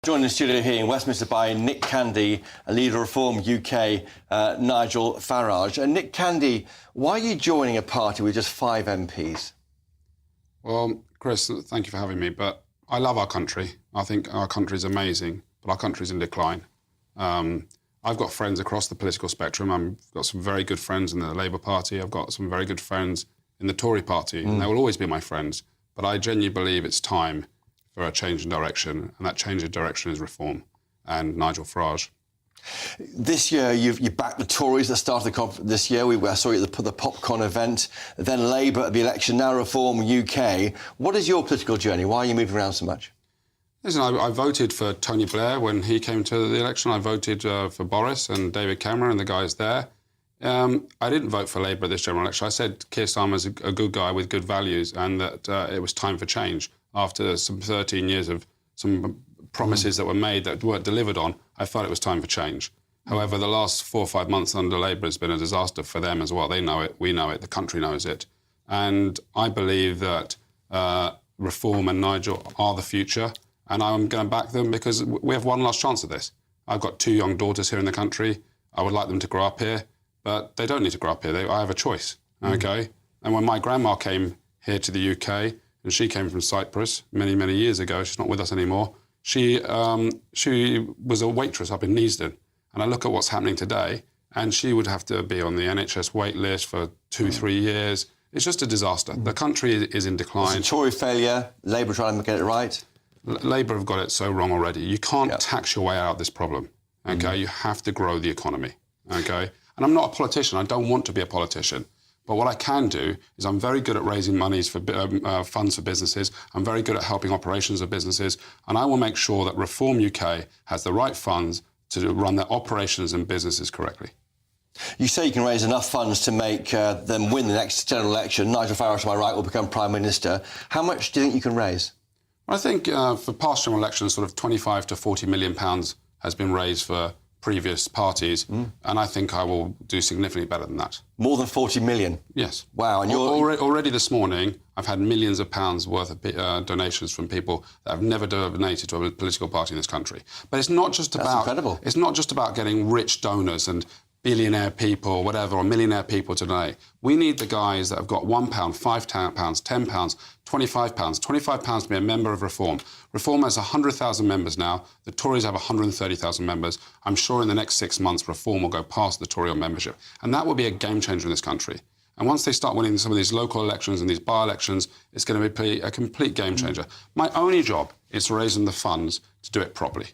Joining the studio here in Westminster by Nick Candy, a leader of Reform UK, Nigel Farage. And Nick Candy, why are you joining a party with just 5 MPs? Well, Chris, thank you for having me, but I love our country. I think our country is amazing, but our country is in decline. I've got friends across the political spectrum. I've got some very good friends in the Labour Party. I've got some very good friends in the Tory Party, and they will always be my friends. But I genuinely believe it's time for a change in direction, and that change in direction is Reform and Nigel Farage. This year, you backed the Tories at the start of the conference this year. I saw you at the popcorn event, then Labour at the election, now Reform UK. What is your political journey? Why are you moving around so much? Listen, I voted for Tony Blair when he came to the election. I voted for Boris and David Cameron and the guys there. I didn't vote for Labour at this general election. I said Keir Starmer's a good guy with good values and that it was time for change. After some 13 years of some promises that were made that weren't delivered on, I felt it was time for change. However, the last 4 or 5 months under Labour has been a disaster for them as well. They know it, we know it, the country knows it. And I believe that Reform and Nigel are the future, and I'm going to back them because we have one last chance at this. I've got 2 young daughters here in the country. I would like them to grow up here, but they don't need to grow up here. I have a choice, OK? And when my grandma came here to the UK, and she came from Cyprus many, many years ago. She's not with us anymore. She was a waitress up in Neasden. And I look at what's happening today, and she would have to be on the NHS wait list for 2-3 years. It's just a disaster. The country is in decline. It's a Tory failure, Labour trying to get it right. Labour have got it so wrong already. You can't tax your way out of this problem, OK? You have to grow the economy, OK? And I'm not a politician. I don't want to be a politician. But what I can do is I'm very good at raising monies for funds for businesses. I'm very good at helping operations of businesses. And I will make sure that Reform UK has the right funds to run their operations and businesses correctly. You say you can raise enough funds to make them win the next general election. Nigel Farage, to my right, will become Prime Minister. How much do you think you can raise? I think for past general elections, sort of £25 to £40 million has been raised for previous parties, and I think I will do significantly better than that. More than 40 million? Yes. Wow. And already this morning, I've had millions of pounds worth of donations from people that have never donated to a political party in this country. But it's not just about... That's incredible. It's not just about getting rich donors and billionaire people or whatever, or millionaire people to donate. We need the guys that have got £1, £5, £10, £25, £25 to be a member of Reform. Reform has 100,000 members now. The Tories have 130,000 members. I'm sure in the next 6 months, Reform will go past the Tory membership. And that will be a game changer in this country. And once they start winning some of these local elections and these by-elections, it's going to be a complete game changer. My only job is to raise them the funds to do it properly.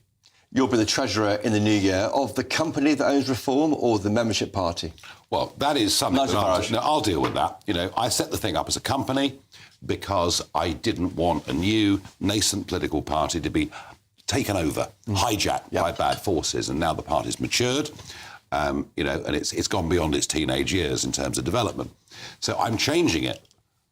You'll be the treasurer in the new year of the company that owns Reform or the membership party? Well, that is something Nigel Farage. I'll deal with that. You know, I set the thing up as a company because I didn't want a new nascent political party to be taken over, hijacked by bad forces, and now the party's matured, you know, and it's gone beyond its teenage years in terms of development. So I'm changing it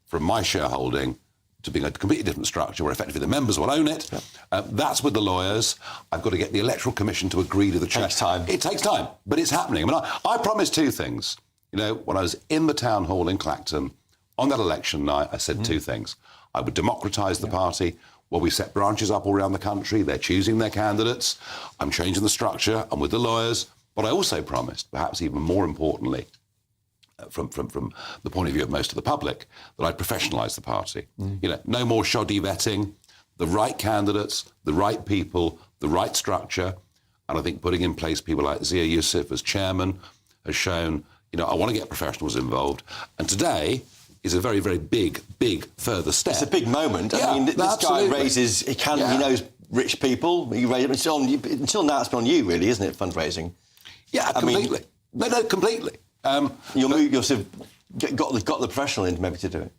from my shareholding to being a completely different structure where effectively the members will own it. That's with the lawyers. I've got to get the Electoral Commission to agree to the change. It takes time. It takes time, but it's happening. I mean, I promised 2 things. You know, when I was in the town hall in Clacton on that election night, I said 2 things. I would democratise the party. Well, we set branches up all around the country. They're choosing their candidates. I'm changing the structure. I'm with the lawyers. But I also promised, perhaps even more importantly, from the point of view of most of the public, that I'd professionalise the party. You know, no more shoddy vetting, the right candidates, the right people, the right structure. And I think putting in place people like Zia Yusuf as chairman has shown, you know, I want to get professionals involved. And today is a very, very big further step. It's a big moment. Yeah, I mean, this guy raises, he knows rich people. He raises, until now it's been on you, really, isn't it, fundraising? Yeah, completely. No, completely. You've sort of got the professional in maybe to do it.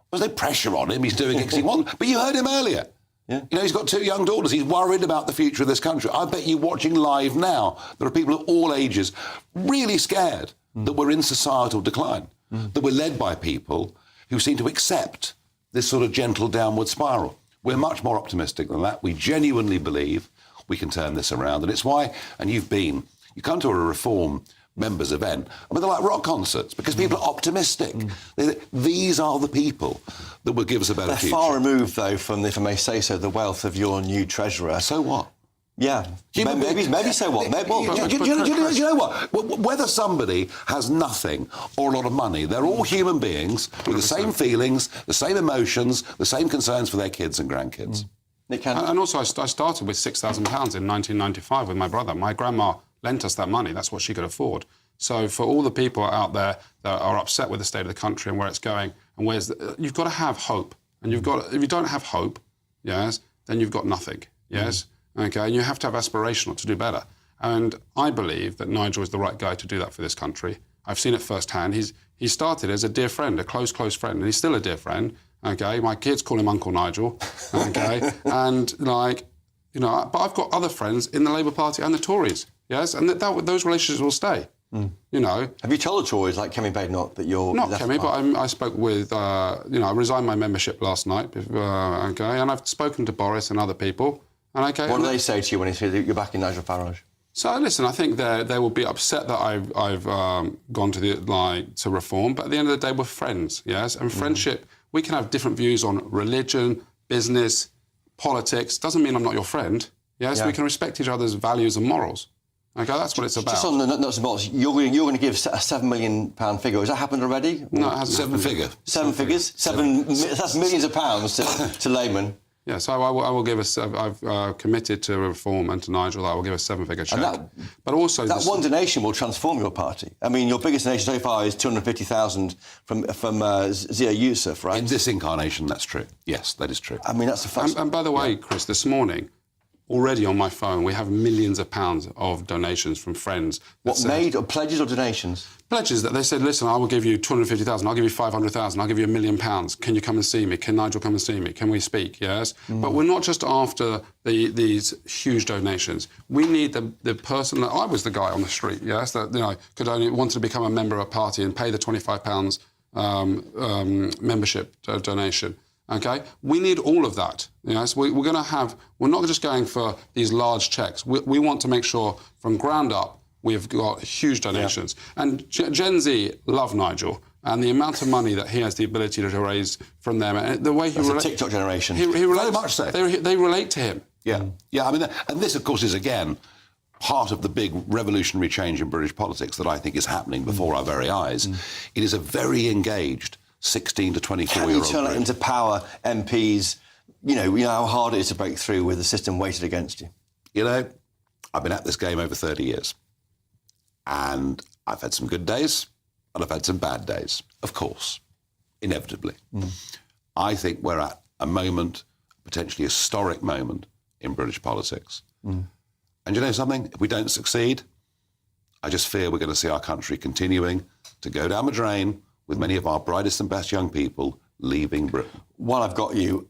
There's no pressure on him. He's doing it because he wants. But you heard him earlier. Yeah. You know, he's got 2 young daughters. He's worried about the future of this country. I bet you watching live now, there are people of all ages really scared that we're in societal decline, that we're led by people who seem to accept this sort of gentle downward spiral. We're much more optimistic than that. We genuinely believe we can turn this around. And it's why, and you come to a Reform members' event. I mean, they're like rock concerts because people are optimistic. These are the people that will give us a better future. They're far removed, though, from, if I may say so, the wealth of your new treasurer. So what? Yeah. Human Maybe so what? Maybe, well, Do you know what? Whether somebody has nothing or a lot of money, they're all human beings with the same feelings, the same emotions, the same concerns for their kids and grandkids. And also, I started with £6,000 in 1995 with my brother. My grandma lent us that money. That's what she could afford. So for all the people out there that are upset with the state of the country and where it's going, and you've got to have hope. And if you don't have hope, yes, then you've got nothing, yes? Okay, and you have to have aspirational to do better. And I believe that Nigel is the right guy to do that for this country. I've seen it firsthand. He started as a dear friend, a close friend, and he's still a dear friend. Okay, my kids call him Uncle Nigel. Okay, and but I've got other friends in the Labour Party and the Tories. Yes, and those relationships will stay. Have you told the Tories, like Kemi Badenoch, that you're... Not Kemi, but I spoke with, I resigned my membership last night, okay, and I've spoken to Boris and other people. And what do they say to you when they say that you're back in Nigel Farage? So listen, I think they will be upset that I've gone to reform, but at the end of the day, we're friends, yes? And friendship, we can have different views on religion, business, politics. Doesn't mean I'm not your friend, yes? Yeah. We can respect each other's values and morals. Okay, that's what it's about. Just on the nuts and bolts, you're going to give a £7 million figure. Has that happened already? No, it hasn't. Seven figures. That's millions of pounds to laymen. Yeah, so I will give I've committed to reform and to Nigel. I will give a seven-figure cheque. But also that one donation will transform your party. I mean, your biggest donation so far is 250,000 from Zia Yusuf, right? In this incarnation, that's true. Yes, that is true. I mean, that's a fact. And by the way, Chris, this morning, already on my phone, we have millions of pounds of donations from friends. Made of pledges or donations? Pledges that they said, listen, I will give you 250,000, I'll give you 500,000, I'll give you £1 million. Can you come and see me? Can Nigel come and see me? Can we speak? Yes. But we're not just after these huge donations. We need the person that I was the guy on the street, yes, that could only wanted to become a member of a party and pay the £25 membership donation. Okay, we need all of that. Yes, we're going to have. We're not just going for these large checks. We want to make sure from ground up we've got huge donations. Yeah. And Gen Z love Nigel and the amount of money that he has the ability to raise from them, and the way he relates. TikTok generation. He relates, very much so. They relate to him. Yeah, yeah. I mean, and this, of course, is again part of the big revolutionary change in British politics that I think is happening before our very eyes. It is a very engaged 16 to 24-year-old. Can you turn it into power MPs? You know how hard it is to break through with the system weighted against you. I've been at this game over 30 years. And I've had some good days and I've had some bad days, of course, inevitably. I think we're at a moment, potentially historic moment in British politics. And you know something? If we don't succeed, I just fear we're going to see our country continuing to go down the drain with many of our brightest and best young people leaving Britain. While I've got you,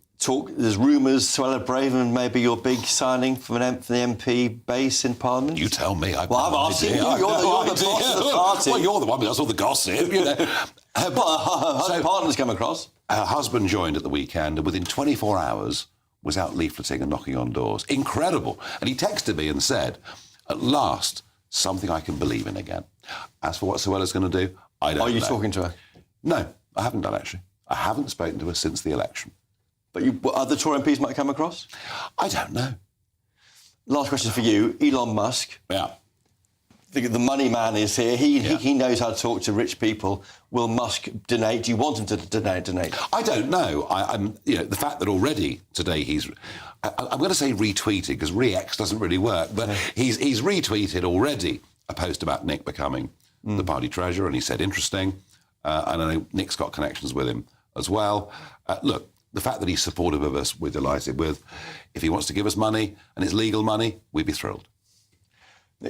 there's rumours Suella Braverman may be your big signing for the MP base in Parliament. You tell me. I'm asking you. You're the boss of the party. Well, you're the one who does all the gossip. Her partner's come across. Her husband joined at the weekend and within 24 hours was out leafleting and knocking on doors. Incredible. And he texted me and said, at last, something I can believe in again. As for what Suella's going to do, I don't know. Are you talking to her? No, I haven't done, actually. I haven't spoken to her since the election. But other Tory MPs might come across? I don't know. Last question for you. Elon Musk. Yeah. The money man is here. He knows how to talk to rich people. Will Musk donate? Do you want him to donate? I don't know. I'm the fact that already today I'm going to say retweeted because re-X doesn't really work, but he's retweeted already a post about Nick becoming the party treasurer, and he said interesting. And I know Nick's got connections with him as well. Look, the fact that he's supportive of us, we're delighted with. If he wants to give us money, and it's legal money, we'd be thrilled.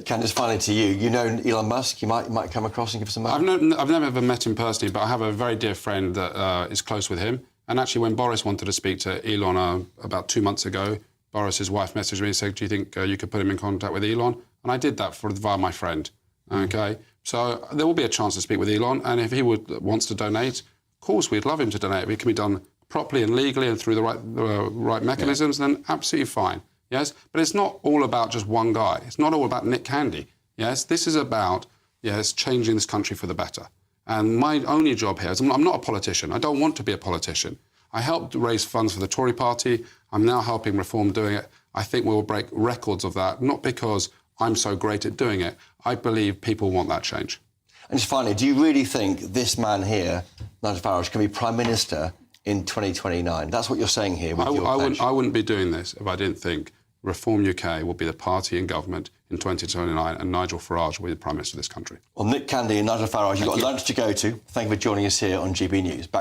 Ken, just finally to you, you know Elon Musk, you might come across and give us some money? I've never ever met him personally, but I have a very dear friend that is close with him. And actually, when Boris wanted to speak to Elon about 2 months ago, Boris's wife messaged me and said, do you think you could put him in contact with Elon? And I did that via my friend, okay? So there will be a chance to speak with Elon, and if he wants to donate, of course, we'd love him to donate. It can be done properly and legally and through the right mechanisms, then absolutely fine. Yes, but it's not all about just one guy. It's not all about Nick Candy. Yes, this is about changing this country for the better. And my only job here is I'm not a politician. I don't want to be a politician. I helped raise funds for the Tory party. I'm now helping Reform doing it. I think we'll break records of that, not because I'm so great at doing it. I believe people want that change. And just finally, do you really think this man here, Nigel Farage, can be Prime Minister in 2029? That's what you're saying here with your pledge. I wouldn't be doing this if I didn't think Reform UK will be the party in government in 2029 and Nigel Farage will be the Prime Minister of this country. Well, Nick Candy and Nigel Farage, you've got lunch to go to. Thank you for joining us here on GB News. Back